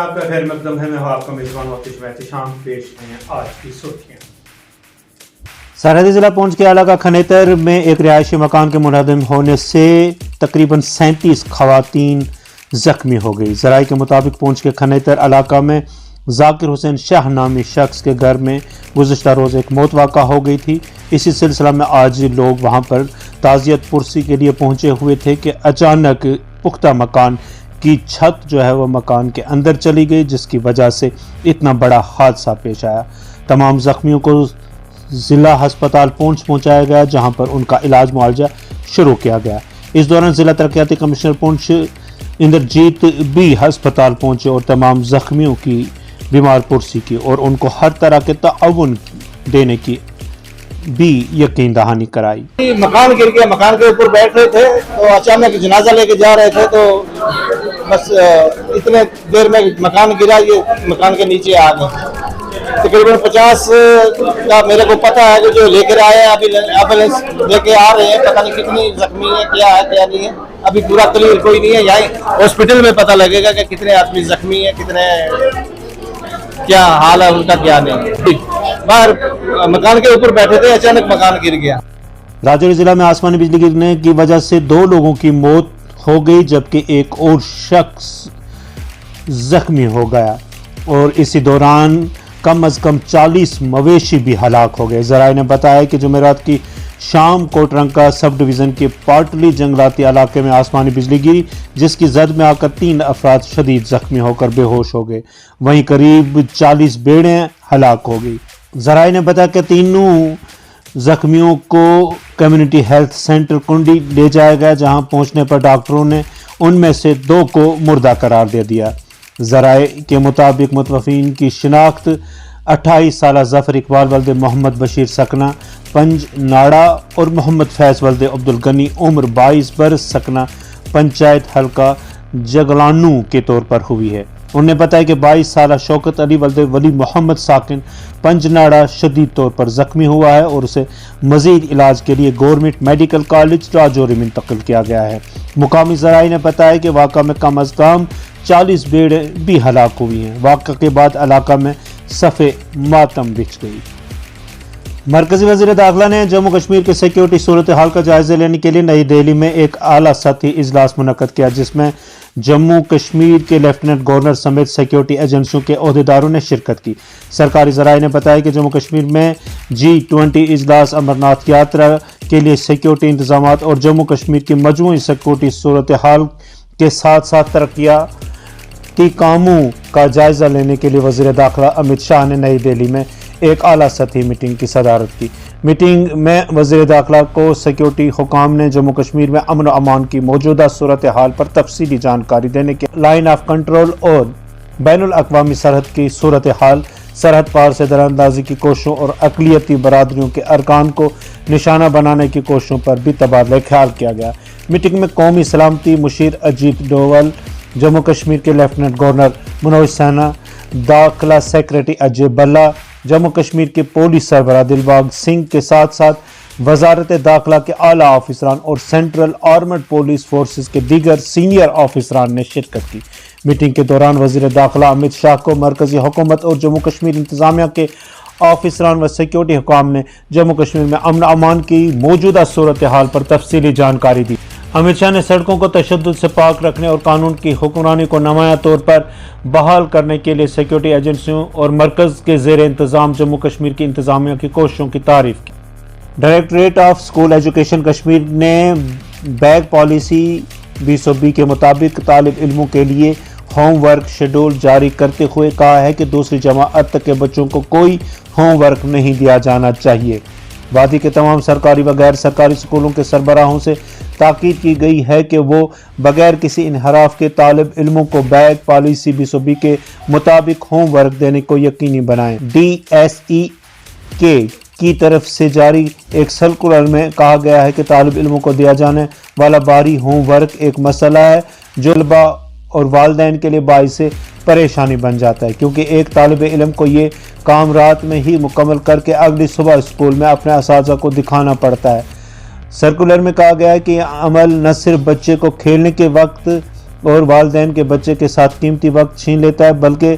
आपका खैर मकदम है। मैं हूं आपका मेजबान वाकिश शाम पेश हैं आज की सुर्खियां। सरहदी जिला पुंछ के इलाका खनेतर में एक रिहायशी मकान के मुनहदम होने से तकरीबन 37 खवातीन जख्मी हो गई। जराये के मुताबिक पुंछ के खनेतर इलाका में जाकिर हुसैन शाह नामी शख्स के घर में गुज़िश्ता रोज़ एक मौत वाक़ा हो गई थी। इसी सिलसिला में आज लोग वहां पर ताज़ियत पुरसी के लिए पहुंचे हुए थे कि अचानक पुख्ता मकान की छत जो है वह मकान के अंदर चली गई, जिसकी वजह से इतना बड़ा हादसा पेश आया। तमाम जख्मियों को ज़िला हस्पताल पुंछ पहुंचाया गया, जहां पर उनका इलाज मुआवजा शुरू किया गया। इस दौरान ज़िला तरक्याती कमिश्नर पुंछ इंद्रजीत भी हस्पताल पहुंचे और तमाम जख्मियों की बीमार पुरसी की और उनको हर तरह के ताउन देने की भी यकीन दहानी कराई। मकान गिर गया, मकान के ऊपर बैठ रहे थे तो अचानक जनाजा लेके जा रहे थे, तो बस इतने देर में मकान गिरा, ये मकान के नीचे आ गए। तकरीबन 50 का मेरे को पता है कि जो लेकर आए हैं, अभी एम्बुलेंस लेके आ रहे हैं। पता नहीं कितनी जख्मी है, क्या नहीं है, अभी पूरा क्लियर कोई नहीं है। यहाँ हॉस्पिटल में पता लगेगा कि कितने आदमी जख्मी है, कितने क्या हाल है उनका, क्या नहीं। बाहर मकान के ऊपर बैठे थे, अचानक मकान गिर गया। राजौरी जिला में आसमानी बिजली गिरने की वजह से 2 लोगों की मौत हो गई, जबकि एक और शख्स जख्मी हो गया और इसी दौरान कम अज कम 40 मवेशी भी हलाक हो गए। जराये ने बताया कि जुमेरात की शाम कोटरंका सब डिवीज़न के पाटली जंगलाती इलाके में आसमानी बिजली गिरी, जिसकी जद में आकर 3 अफराद शदीद जख्मी होकर बेहोश हो गए। वहीं करीब 40 भेड़ें हलाक हो गई। जराये ने बताया कि तीनों जख्मियों को कम्युनिटी हेल्थ सेंटर कुंडी ले जाया गया, जहां पहुंचने पर डॉक्टरों ने उनमें से 2 को मुर्दा करार दे दिया। जराये के मुताबिक मुतवफ़ीन की शिनाख्त 28 साल जफर इकबाल वल्द मोहम्मद बशीर सकना पंज नाड़ा और मोहम्मद फैज़ वल्द अब्दुल गनी उम्र 22 बरस सकना पंचायत हल्का जगलानू के तौर पर हुई है। उन्होंने बताया कि 22 साल शौकत अली वल्द वली मोहम्मद साकिन पंजनाड़ा शदीद तौर पर जख्मी हुआ है और उसे मजीद इलाज के लिए गवर्नमेंट मेडिकल कॉलेज राजौरी में इंतकिल किया गया है। मुकामी ज़राए ने बताया कि वाक़ा में कम अज़ कम 40 भेड़ें भी हलाक हुई हैं। वाक़ा के बाद इलाका में सफ़े मातम बिछ गई। मरकजी वज़ीर दाखिला ने जम्मू कश्मीर के सिक्योरिटी सूरत हाल का जायजा लेने के लिए नई दिल्ली में एक आला सतही इजलास मुनक्कद किया, जिसमें जम्मू कश्मीर के लेफ्टिनेंट गवर्नर समेत सिक्योरिटी एजेंसियों के अहदेदारों ने शिरकत की। सरकारी ज़राए ने बताया कि जम्मू कश्मीर में G20 इजलास, अमरनाथ यात्रा के लिए सिक्योरिटी इंतजाम और जम्मू कश्मीर की मजमूई सिक्योरिटी सूरत हाल के साथ साथ तरक्याती कामों का जायजा लेने के लिए वज़ीर दाखिला अमित शाह ने नई दिल्ली में एक आला सतही मीटिंग की सदारत की। मीटिंग में वज़ीर दाखिला को सिक्योरिटी हुकाम ने जम्मू कश्मीर में अमन अमान की मौजूदा सूरत हाल पर तफसीली जानकारी देने के, लाइन ऑफ कंट्रोल और बैनुल अक़वामी सरहद की सूरत हाल, सरहद पार से दरानंदाजी की कोशिशों और अक़लियती बरादरियों के अरकान को निशाना बनाने की कोशिशों पर भी तबादला ख्याल किया गया। मीटिंग में कौमी सलामती मुशीर अजीत डोवल, जम्मू कश्मीर के लेफ्टिनेंट गवर्नर मनोज सिन्हा, दाखिला सेक्रेटरी अजय बल्ला, जम्मू कश्मीर के पुलिस सरबराह दिलबाग सिंह के साथ साथ वजारत दाखिला के आला ऑफिसरान और सेंट्रल आर्मड पुलिस फोर्सेस के दीगर सीनियर ऑफिसरान ने शिरकत की। मीटिंग के दौरान वज़ीर दाखिला अमित शाह को मरकजी हुकूमत और जम्मू कश्मीर इंतजामिया के ऑफिसरान व सिक्योरिटी हुकाम ने जम्मू कश्मीर में अमन अमान की मौजूदा सूरत हाल पर तफसीली जानकारी दी। अमित शाह ने सड़कों को तशद्दुद से पाक रखने और कानून की हुक्मरानी को नुमायां तौर पर बहाल करने के लिए सिक्योरिटी एजेंसियों और मरकज़ के ज़ेर इंतज़ाम जम्मू कश्मीर की इंतजामिया की कोशिशों की तारीफ की। Directorate of school education Kashmir ने बैग पॉलिसी 2020 के मुताबिक तालिब इल्मों के लिए होमवर्क शेड्यूल जारी करते हुए कहा है कि दूसरी जमाअत तक के बच्चों को कोई होमवर्क नहीं दिया जाना चाहिए। वादी के तमाम सरकारी व गैर सरकारी स्कूलों के सरबराहों से ताकीद की गई है कि वो बगैर किसी इनहराफ के तालिब इल्मों को बैग पॉलिसी 2020 के मुताबिक होमवर्क देने को यकीनी बनाएं। DSEK की तरफ से जारी एक सर्कुलर में कहा गया है कि तालिब इल्मों को दिया जाने वाला बाहरी होमवर्क एक मसला है जो तलबा और वालिदैन के लिए बाइस परेशानी बन जाता है, क्योंकि एक तालिब इल्म को ये काम रात में ही मुकम्मल करके अगली सुबह स्कूल में अपने असातिज़ा को दिखाना पड़ता है। सर्कुलर में कहा गया है कि अमल न सिर्फ बच्चे को खेलने के वक्त اور والدین کے بچے کے ساتھ قیمتی وقت چھین لیتا ہے، بلکہ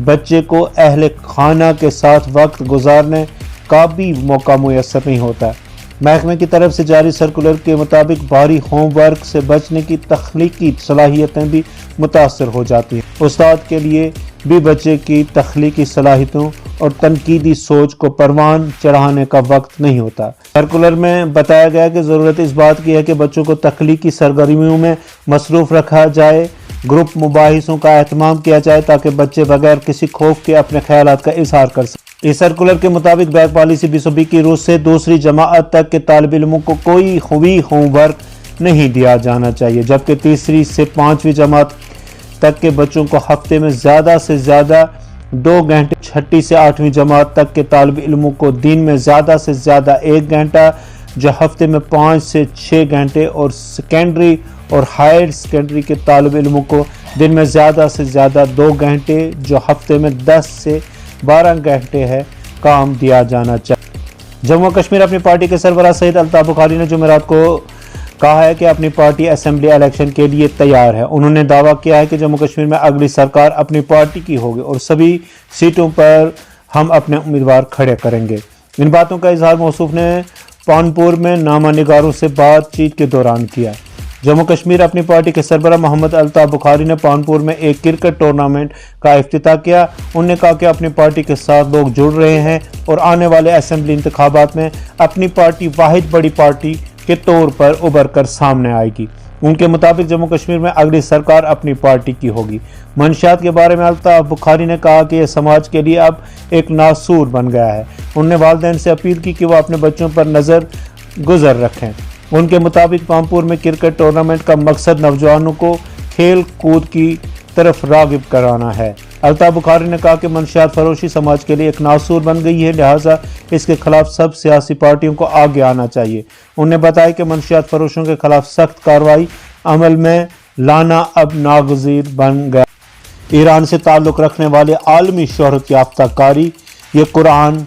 بچے کو اہل خانہ کے ساتھ وقت گزارنے کا بھی موقع میسر نہیں ہوتا ہے۔ محکمے کی طرف سے جاری سرکولر کے مطابق بھاری ہوم ورک سے بچنے کی تخلیقی صلاحیتیں بھی متاثر ہو جاتی ہیں۔ استاد کے لیے بھی بچے کی تخلیقی صلاحیتوں اور تنقیدی سوچ کو پروان چڑھانے کا وقت نہیں ہوتا۔ سرکولر میں بتایا گیا کہ ضرورت اس بات کی ہے کہ بچوں کو تخلیقی سرگرمیوں میں مصروف رکھا جائے، گروپ مباحثوں کا اہتمام کیا جائے تاکہ بچے بغیر کسی خوف کے اپنے خیالات کا اظہار کر سکیں۔ اس سرکولر کے مطابق بیک پالیسی 2020 کی روز سے دوسری جماعت تک کے طالب علموں کو کوئی ہوم ورک نہیں دیا جانا چاہیے، جبکہ تیسری سے 5ویں جماعت تک کے بچوں کو ہفتے میں زیادہ سے زیادہ 2 گھنٹے، 6 سے 8ویں جماعت تک کے طالب علموں کو دن میں زیادہ سے زیادہ 1 گھنٹہ، جو ہفتے میں 5 سے 6 گھنٹے، اور سیکنڈری اور ہائر سیکنڈری کے طالب علموں کو دن میں زیادہ سے زیادہ 2 گھنٹے، جو ہفتے میں 10 سے 12 گھنٹے ہے، کام دیا جانا چاہیے۔ جموں کشمیر اپنی پارٹی کے سربراہ سید الطاف بخاری نے جمعرات کو کہا ہے کہ اپنی پارٹی اسمبلی الیکشن کے لیے تیار ہے۔ انہوں نے دعویٰ کیا ہے کہ جموں کشمیر میں اگلی سرکار اپنی پارٹی کی ہوگی اور سبھی سیٹوں پر ہم اپنے امیدوار کھڑے کریں گے۔ ان باتوں کا اظہار موصوف نے پانپور میں نامہ نگاروں سے بات چیت کے دوران کیا۔ جموں کشمیر اپنی پارٹی کے سربراہ محمد الطاف بخاری نے پانپور میں ایک کرکٹ ٹورنامنٹ کا افتتاح کیا۔ انہوں نے کہا کہ اپنی پارٹی کے ساتھ لوگ جڑ رہے ہیں اور آنے والے اسمبلی انتخابات میں اپنی پارٹی واحد بڑی پارٹی کے طور پر ابھر کر سامنے آئے گی۔ ان کے مطابق جموں کشمیر میں اگلی سرکار اپنی پارٹی کی ہوگی۔ منشیات کے بارے میں الطاف بخاری نے کہا کہ یہ سماج کے لیے اب ایک ناسور بن گیا ہے۔ انہوں نے والدین سے اپیل کی کہ وہ اپنے بچوں پر نظر گزر رکھیں۔ ان کے مطابق پامپور میں کرکٹ ٹورنامنٹ کا مقصد نوجوانوں کو کھیل کود کی طرف راغب کرانا ہے۔ الطاف بخاری نے کہا کہ منشیات فروشی سماج کے لیے ایک ناسور بن گئی ہے، لہٰذا اس کے خلاف سب سیاسی پارٹیوں کو آگے آنا چاہیے۔ انہوں نے بتایا کہ منشیات فروشوں کے خلاف سخت کارروائی عمل میں لانا اب ناگزیر بن گیا۔ ایران سے تعلق رکھنے والے عالمی شہرت یافتہ قاری یہ قرآن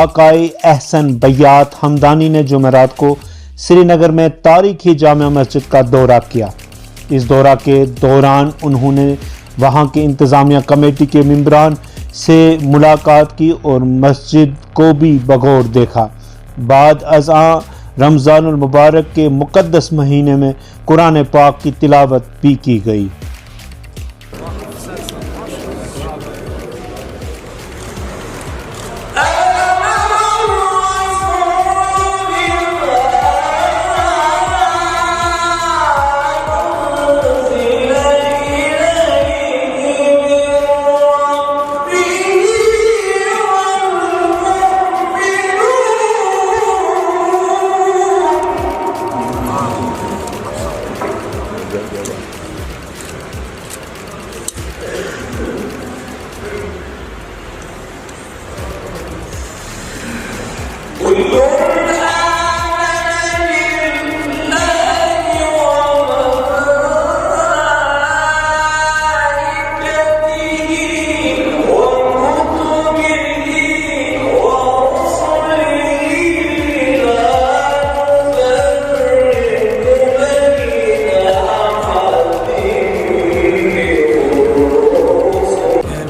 آقائے احسن بیات حمدانی نے جمعرات کو سری نگر میں تاریخی جامع مسجد کا دورہ کیا۔ اس دورہ کے دوران انہوں نے وہاں کی انتظامیہ کمیٹی کے ممبران سے ملاقات کی اور مسجد کو بھی بغور دیکھا۔ بعد ازاں رمضان المبارک کے مقدس مہینے میں قرآن پاک کی تلاوت بھی کی گئی۔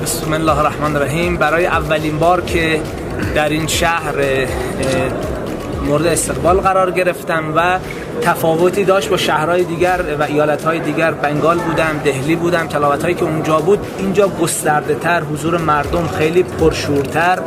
بسم الله الرحمن الرحیم. برای اولین بار که در این شهر مورد استقبال قرار گرفتم و تفاوتی داشت با شهرهای دیگر و ایالتهای دیگر. بنگال بودم، دهلی بودم، تلاوت‌هایی که اونجا بود اینجا گسترده‌تر، حضور مردم خیلی پرشورتر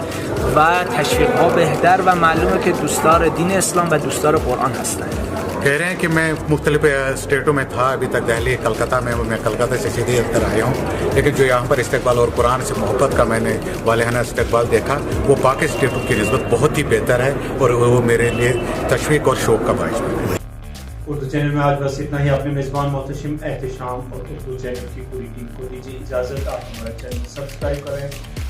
و تشویق‌ها بهتر و معلومه که دوستدار دین اسلام و دوستدار قرآن هستند. کہہ رہے ہیں کہ میں مختلف اسٹیٹوں میں تھا ابھی تک، دہلی، کلکتہ میں کلکتہ سے سیدھی اتر آیا ہوں، لیکن جو یہاں پر استقبال اور قرآن سے محبت کا میں نے والہانہ استقبال دیکھا وہ باقی اسٹیٹوں کی نسبت بہت ہی بہتر ہے اور وہ میرے لیے تشویق اور شوق کا باعث ہے۔ اردو چینل میں آج بس اتنا ہی۔ اپنے میزبان محتشم احتشام اور اردو چینل کی پوری ٹیم کو دیجیے اجازت۔ آپ ہمارا چینل سبسکرائب کریں،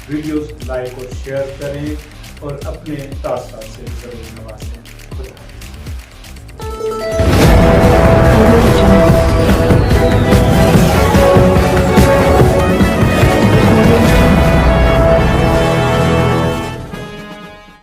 ویڈیوز لائک اور شیئر کریں اور اپنے تاثرات سے ضرور نوازیں۔ خدا حافظ۔